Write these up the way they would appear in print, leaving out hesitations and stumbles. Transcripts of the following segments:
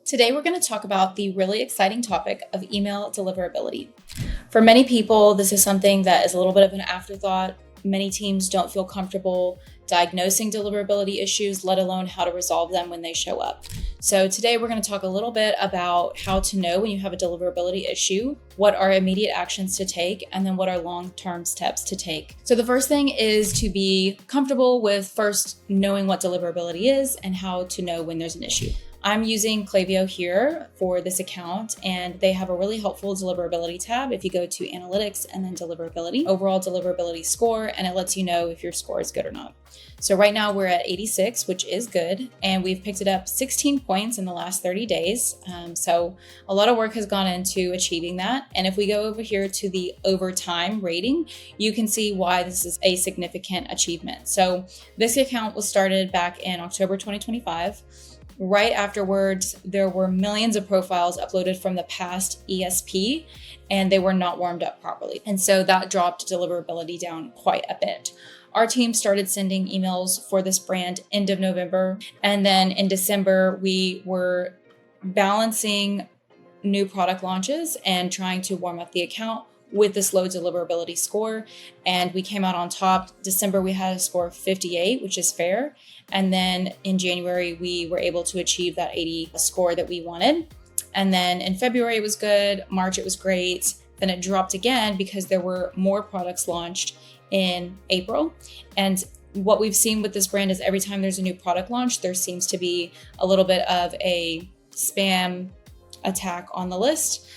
Today, we're going to talk about the really exciting topic of email deliverability. For many people, this is something that is a little bit of an afterthought. Many teams don't feel comfortable diagnosing deliverability issues, let alone how to resolve them when they show up. So today we're going to talk a little bit about how to know when you have a deliverability issue, what are immediate actions to take, and then what are long-term steps to take. So the first thing is to be comfortable with first knowing what deliverability is and how to know when there's an issue. I'm using Klaviyo here for this account, and they have a really helpful deliverability tab. If you go to analytics and then deliverability, overall deliverability score, and it lets you know if your score is good or not. So right now we're at 86, which is good. And we've picked it up 16 points in the last 30 days. So a lot of work has gone into achieving that. And if we go over here to the overtime rating, you can see why this is a significant achievement. So this account was started back in October 2025. Right afterwards, there were millions of profiles uploaded from the past ESP, and they were not warmed up properly. And so that dropped deliverability down quite a bit. Our team started sending emails for this brand end of November. And then in December, we were balancing new product launches and trying to warm up the account with this low deliverability score. And we came out on top. December, we had a score of 58, which is fair. And then in January, we were able to achieve that 80 score that we wanted. And then in February, it was good. March, it was great. Then it dropped again because there were more products launched in April. And what we've seen with this brand is every time there's a new product launch, there seems to be a little bit of a spam attack on the list,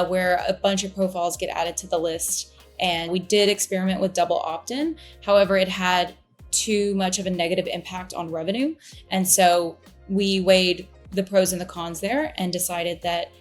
where a bunch of profiles get added to the list. And we did experiment with double opt-in. However, it had too much of a negative impact on revenue. And so we weighed the pros and the cons there and decided that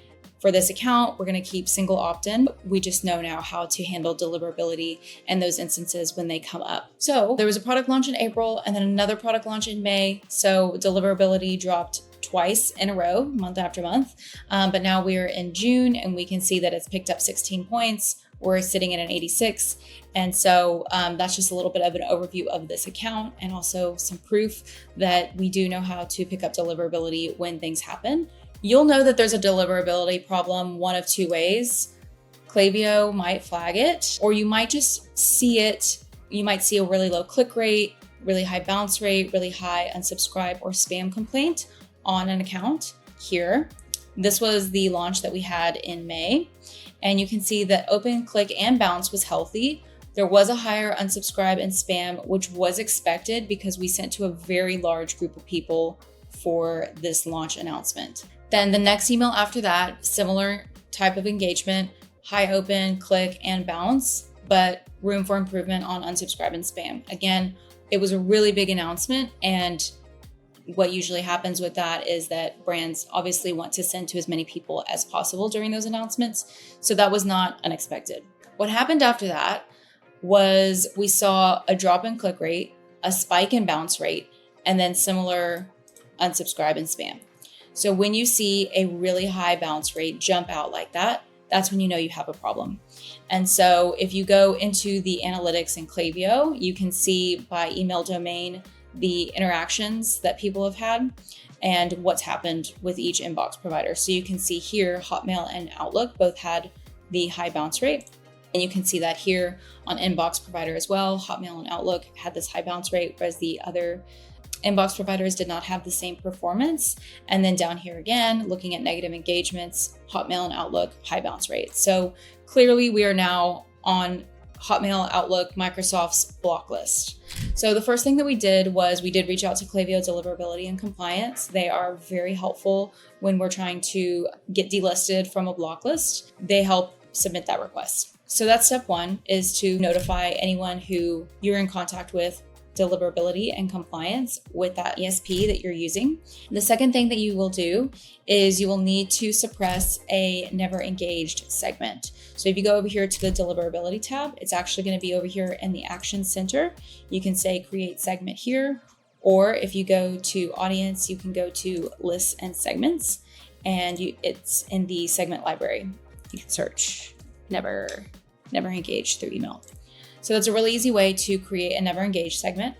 for this account, we're going to keep single opt-in. We just know now how to handle deliverability and those instances when they come up. So there was a product launch in April and then another product launch in May. So deliverability dropped twice in a row, month after month. But now we're in June and we can see that it's picked up 16 points. We're sitting at an 86. And so that's just a little bit of an overview of this account and also some proof that we do know how to pick up deliverability when things happen. You'll know that there's a deliverability problem one of two ways. Klaviyo might flag it, or you might just see it. You might see a really low click rate, really high bounce rate, really high unsubscribe or spam complaint on an account here. This was the launch that we had in May. And you can see that open, click, and bounce was healthy. There was a higher unsubscribe and spam, which was expected because we sent to a very large group of people for this launch announcement. Then the next email after that, similar type of engagement, high open, click, and bounce, but room for improvement on unsubscribe and spam. Again, it was a really big announcement, and what usually happens with that is that brands obviously want to send to as many people as possible during those announcements. So that was not unexpected. What happened after that was we saw a drop in click rate, a spike in bounce rate, and then similar unsubscribe and spam. So when you see a really high bounce rate jump out like that, that's when you know you have a problem. And so if you go into the analytics in Klaviyo, you can see by email domain the interactions that people have had and what's happened with each inbox provider. So you can see here, Hotmail and Outlook both had the high bounce rate. And you can see that here on inbox provider as well. Hotmail and Outlook had this high bounce rate, whereas the other inbox providers did not have the same performance. And then down here again, looking at negative engagements, Hotmail and Outlook, high bounce rates. So clearly we are now on Hotmail, Outlook, Microsoft's block list. So the first thing that we did was we did reach out to Klaviyo Deliverability and Compliance. They are very helpful when we're trying to get delisted from a block list. They help submit that request. So that's step one, is to notify anyone who you're in contact with deliverability and compliance with that ESP that you're using. The second thing that you will do is you will need to suppress a never engaged segment. So if you go over here to the deliverability tab, it's actually going to be over here in the action center. You can say create segment here, or if you go to audience, you can go to lists and segments, and it's in the segment library. You can search never engage through email. So that's a really easy way to create a never engaged segment.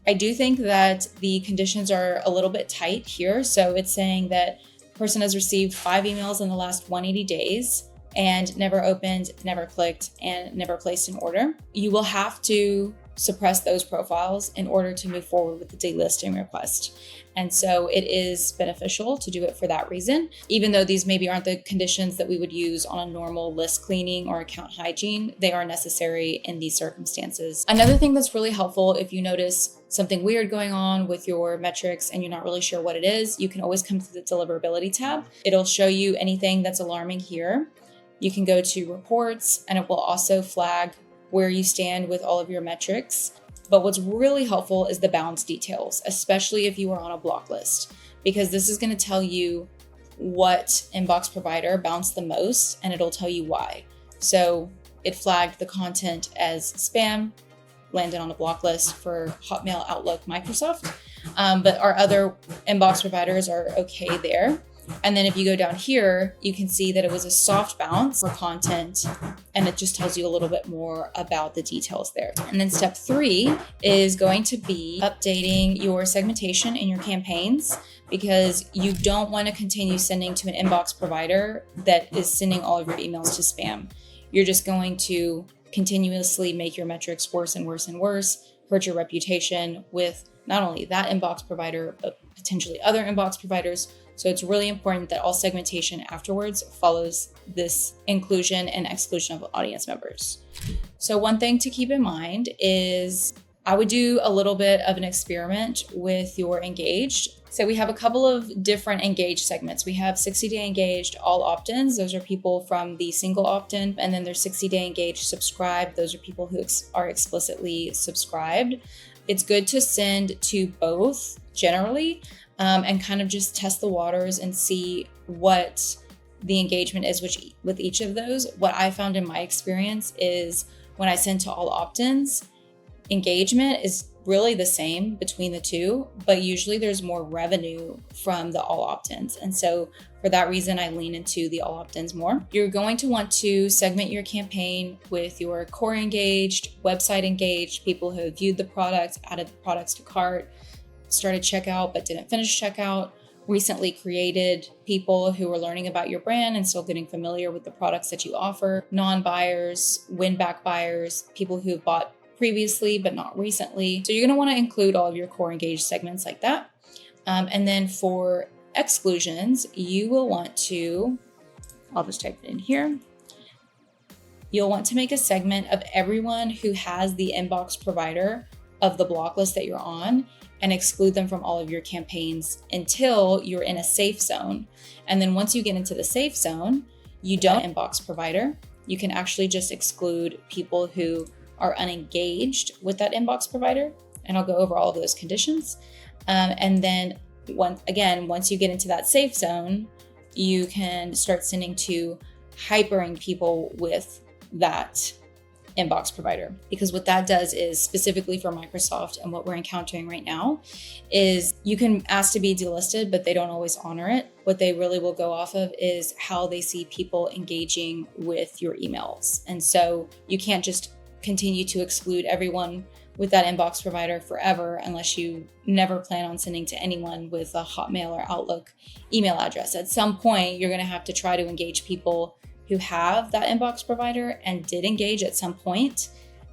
I do think that the conditions are a little bit tight here. So it's saying that person has received 5 emails in the last 180 days and never opened, never clicked, and never placed an order, you will have to suppress those profiles in order to move forward with the delisting request. And so it is beneficial to do it for that reason. Even though these maybe aren't the conditions that we would use on a normal list cleaning or account hygiene, they are necessary in these circumstances. Another thing that's really helpful if you notice something weird going on with your metrics and you're not really sure what it is, you can always come to the Deliverability tab. It'll show you anything that's alarming here. You can go to reports and it will also flag where you stand with all of your metrics. But what's really helpful is the bounce details, especially if you are on a block list, because this is going to tell you what inbox provider bounced the most and it'll tell you why. So it flagged the content as spam, landed on a block list for Hotmail, Outlook, Microsoft, but our other inbox providers are okay there. And then if you go down here, you can see that it was a soft bounce for content, and it just tells you a little bit more about the details there. And then step 3 is going to be updating your segmentation in your campaigns, because you don't want to continue sending to an inbox provider that is sending all of your emails to spam. You're just going to continuously make your metrics worse and worse and worse, hurt your reputation with not only that inbox provider, but potentially other inbox providers. So it's really important that all segmentation afterwards follows this inclusion and exclusion of audience members. So one thing to keep in mind is I would do a little bit of an experiment with your engaged. So we have a couple of different engaged segments. We have 60-day engaged, all opt-ins. Those are people from the single opt-in. And then there's 60-day engaged subscribed. Those are people who are explicitly subscribed. It's good to send to both generally, and kind of just test the waters and see what the engagement is with each of those. What I found in my experience is when I send to all opt-ins, engagement is really the same between the two, but usually there's more revenue from the all opt-ins. And so for that reason, I lean into the all opt-ins more. You're going to want to segment your campaign with your core engaged, website engaged, people who have viewed the product, added the products to cart, started checkout but didn't finish checkout, recently created people who are learning about your brand and still getting familiar with the products that you offer, non-buyers, win-back buyers, people who have bought previously but not recently. So you're going to want to include all of your core engaged segments like that. And then for exclusions, you will want to, I'll just type it in here. You'll want to make a segment of everyone who has the inbox provider of the block list that you're on and exclude them from all of your campaigns until you're in a safe zone. And then once you get into the safe zone, you don't inbox provider. You can actually just exclude people who are unengaged with that inbox provider. And I'll go over all of those conditions. And then once you get into that safe zone, you can start sending to hypering people with that inbox provider, because what that does is, specifically for Microsoft and what we're encountering right now, is you can ask to be delisted, but they don't always honor it. What they really will go off of is how they see people engaging with your emails. And so you can't just continue to exclude everyone with that inbox provider forever unless you never plan on sending to anyone with a Hotmail or Outlook email address. At some point, you're going to have to try to engage people who have that inbox provider and did engage at some point,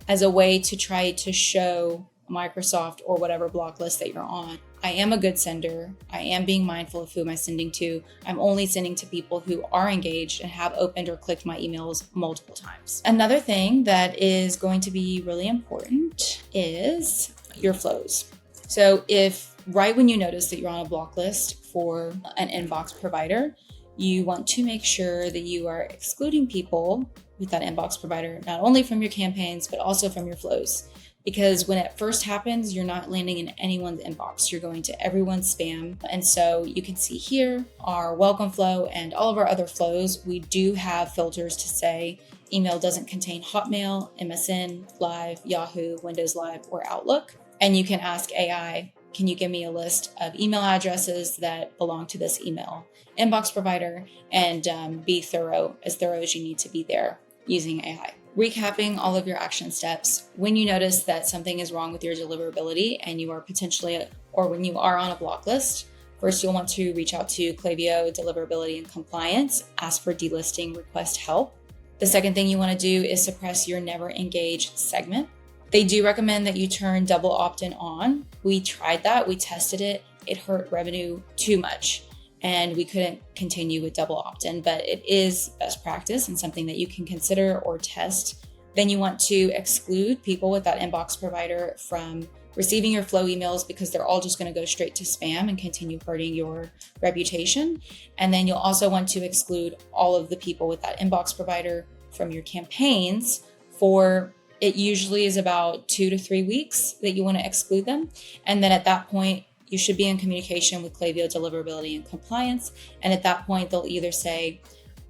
as a way to try to show Microsoft or whatever block list that you're on, I am a good sender. I am being mindful of who am I sending to. I'm only sending to people who are engaged and have opened or clicked my emails multiple times. Another thing that is going to be really important is your flows. So if right when you notice that you're on a block list for an inbox provider, you want to make sure that you are excluding people with that inbox provider, not only from your campaigns, but also from your flows. Because when it first happens, you're not landing in anyone's inbox. You're going to everyone's spam. And so you can see here our welcome flow and all of our other flows. We do have filters to say email doesn't contain Hotmail, MSN, Live, Yahoo, Windows Live, or Outlook. And you can ask AI, can you give me a list of email addresses that belong to this email inbox provider, and be thorough as you need to be there using AI. Recapping all of your action steps. When you notice that something is wrong with your deliverability and you are potentially, or when you are on a block list, First, you'll want to reach out to Klaviyo Deliverability and Compliance, ask for delisting, request help. The second thing you want to do is suppress your never engaged segment. They do recommend that you turn double opt-in on. We tried that, we tested it. It hurt revenue too much and we couldn't continue with double opt-in, but it is best practice and something that you can consider or test. Then you want to exclude people with that inbox provider from receiving your flow emails because they're all just going to go straight to spam and continue hurting your reputation. And then you'll also want to exclude all of the people with that inbox provider from your campaigns for it usually is about 2 to 3 weeks that you want to exclude them. And then at that point, you should be in communication with Klaviyo Deliverability and Compliance. And at that point, they'll either say,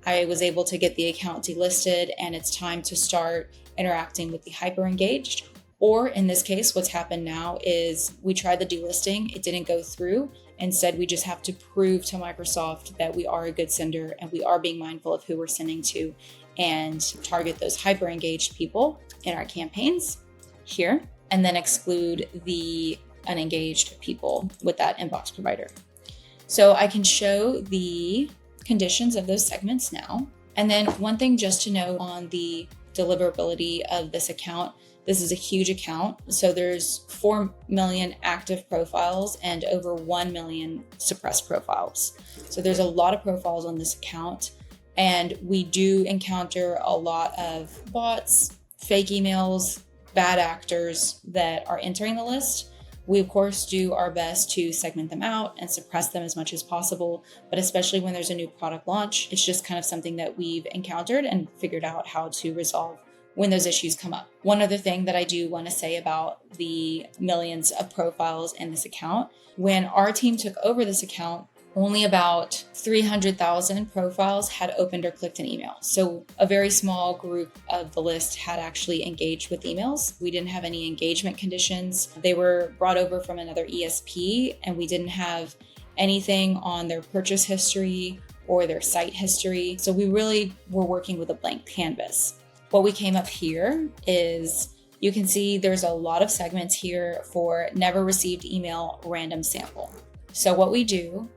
I was able to get the account delisted and it's time to start interacting with the hyper engaged. Or in this case, what's happened now is we tried the delisting, it didn't go through. Instead, we just have to prove to Microsoft that we are a good sender and we are being mindful of who we're sending to and target those hyper engaged people in our campaigns here, and then exclude the unengaged people with that inbox provider. So I can show the conditions of those segments now. And then one thing just to know on the deliverability of this account, this is a huge account. So there's 4 million active profiles and over 1 million suppressed profiles. So there's a lot of profiles on this account. And we do encounter a lot of bots, fake emails, bad actors that are entering the list. We, of course, do our best to segment them out and suppress them as much as possible. But especially when there's a new product launch, it's just kind of something that we've encountered and figured out how to resolve when those issues come up. One other thing that I do want to say about the millions of profiles in this account, when our team took over this account, only about 300,000 profiles had opened or clicked an email. So a very small group of the list had actually engaged with emails. We didn't have any engagement conditions. They were brought over from another ESP and we didn't have anything on their purchase history or their site history. So we really were working with a blank canvas. What we came up here is you can see there's a lot of segments here for never received email random sample. So what we do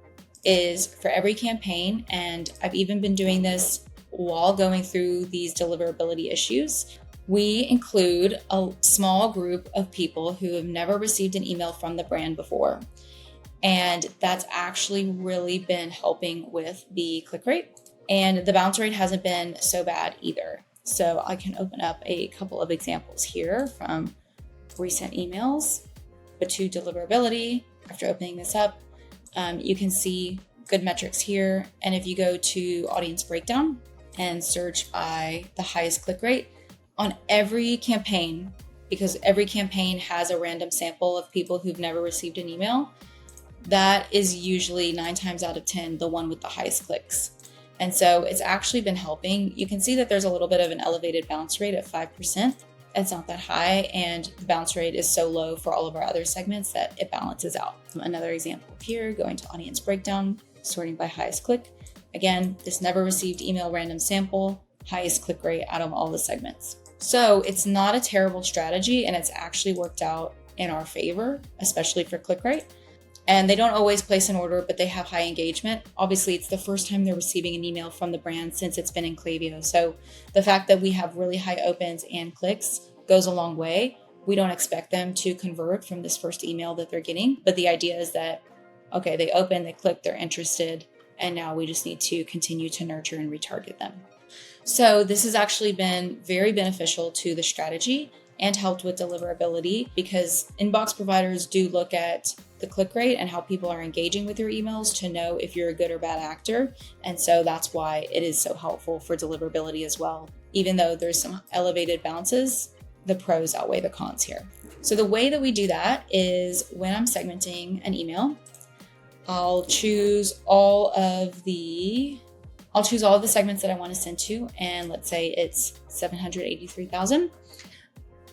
is for every campaign, and I've even been doing this while going through these deliverability issues, we include a small group of people who have never received an email from the brand before. And that's actually really been helping with the click rate. And the bounce rate hasn't been so bad either. So I can open up a couple of examples here from recent emails, but to deliverability, after opening this up, you can see good metrics here. And if you go to audience breakdown and search by the highest click rate on every campaign, because every campaign has a random sample of people who've never received an email, that is usually 9 times out of 10, the one with the highest clicks. And so it's actually been helping. You can see that there's a little bit of an elevated bounce rate of 5%. It's not that high, and the bounce rate is so low for all of our other segments that it balances out. Another example here, going to audience breakdown, sorting by highest click. Again, this never received email random sample, highest click rate out of all the segments. So it's not a terrible strategy, and it's actually worked out in our favor, especially for click rate. And they don't always place an order, but they have high engagement. Obviously, it's the first time they're receiving an email from the brand since it's been in Klaviyo. So the fact that we have really high opens and clicks goes a long way. We don't expect them to convert from this first email that they're getting. But the idea is that, okay, they open, they click, they're interested, and now we just need to continue to nurture and retarget them. So this has actually been very beneficial to the strategy and helped with deliverability, because inbox providers do look at the click rate and how people are engaging with your emails to know if you're a good or bad actor. And so that's why it is so helpful for deliverability as well. Even though there's some elevated bounces, the pros outweigh the cons here. So the way that we do that is when I'm segmenting an email, I'll choose all of the segments that I want to send to. And let's say it's 783,000.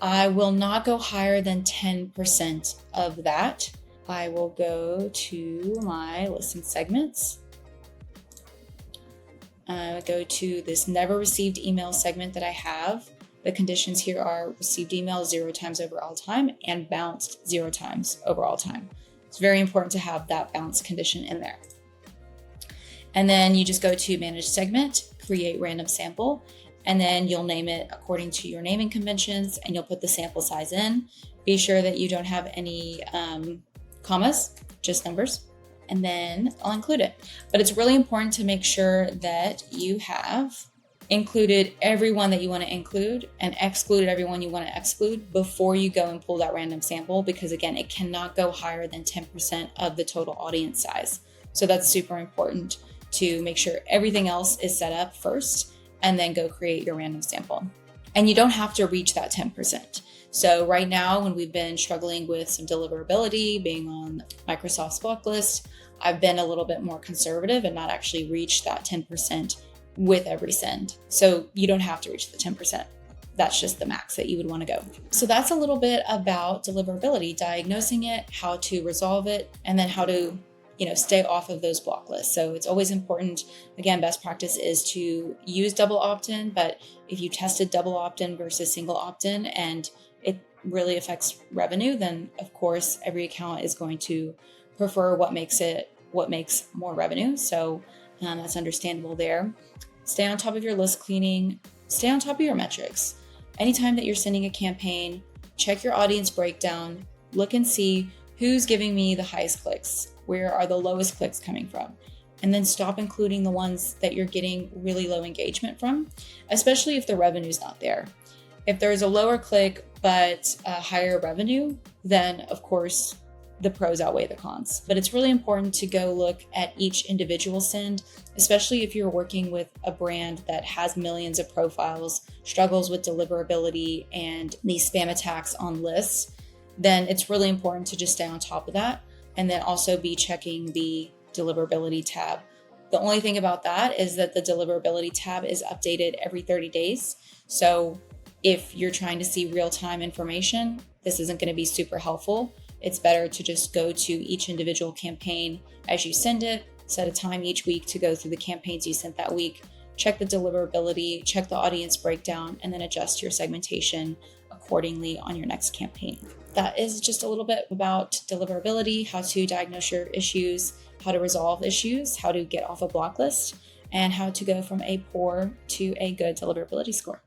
I will not go higher than 10% of that. I will go to my listing segments. Go to this never received email segment that I have. The conditions here are received email 0 times over all time and bounced 0 times over all time. It's very important to have that balance condition in there. And then you just go to manage segment, create random sample, and then you'll name it according to your naming conventions, and you'll put the sample size in. Be sure that you don't have any commas, just numbers, and then I'll include it. But it's really important to make sure that you have included everyone that you want to include and excluded everyone you want to exclude before you go and pull that random sample, because again, it cannot go higher than 10% of the total audience size. So that's super important to make sure everything else is set up first and then go create your random sample. And you don't have to reach that 10%. So right now, when we've been struggling with some deliverability, being on Microsoft's blacklist, I've been a little bit more conservative and not actually reach that 10% with every send. So you don't have to reach the 10%. That's just the max that you would want to go. So that's a little bit about deliverability, diagnosing it, how to resolve it, and then how to stay off of those block lists. So it's always important. Again, best practice is to use double opt-in, but if you tested double opt-in versus single opt-in and it really affects revenue, then of course every account is going to prefer what makes more revenue. So that's understandable there. Stay on top of your list cleaning, stay on top of your metrics. Anytime that you're sending a campaign, check your audience breakdown, look and see who's giving me the highest clicks. Where are the lowest clicks coming from? And then stop including the ones that you're getting really low engagement from, especially if the revenue's not there. If there's a lower click but a higher revenue, then of course the pros outweigh the cons. But it's really important to go look at each individual send, especially if you're working with a brand that has millions of profiles, struggles with deliverability and these spam attacks on lists, then it's really important to just stay on top of that. And then also be checking the deliverability tab. The only thing about that is that the deliverability tab is updated every 30 days. So if you're trying to see real-time information, this isn't going to be super helpful. It's better to just go to each individual campaign as you send it, set a time each week to go through the campaigns you sent that week, check the deliverability, check the audience breakdown, and then adjust your segmentation accordingly on your next campaign. That is just a little bit about deliverability, how to diagnose your issues, how to resolve issues, how to get off a block list, and how to go from a poor to a good deliverability score.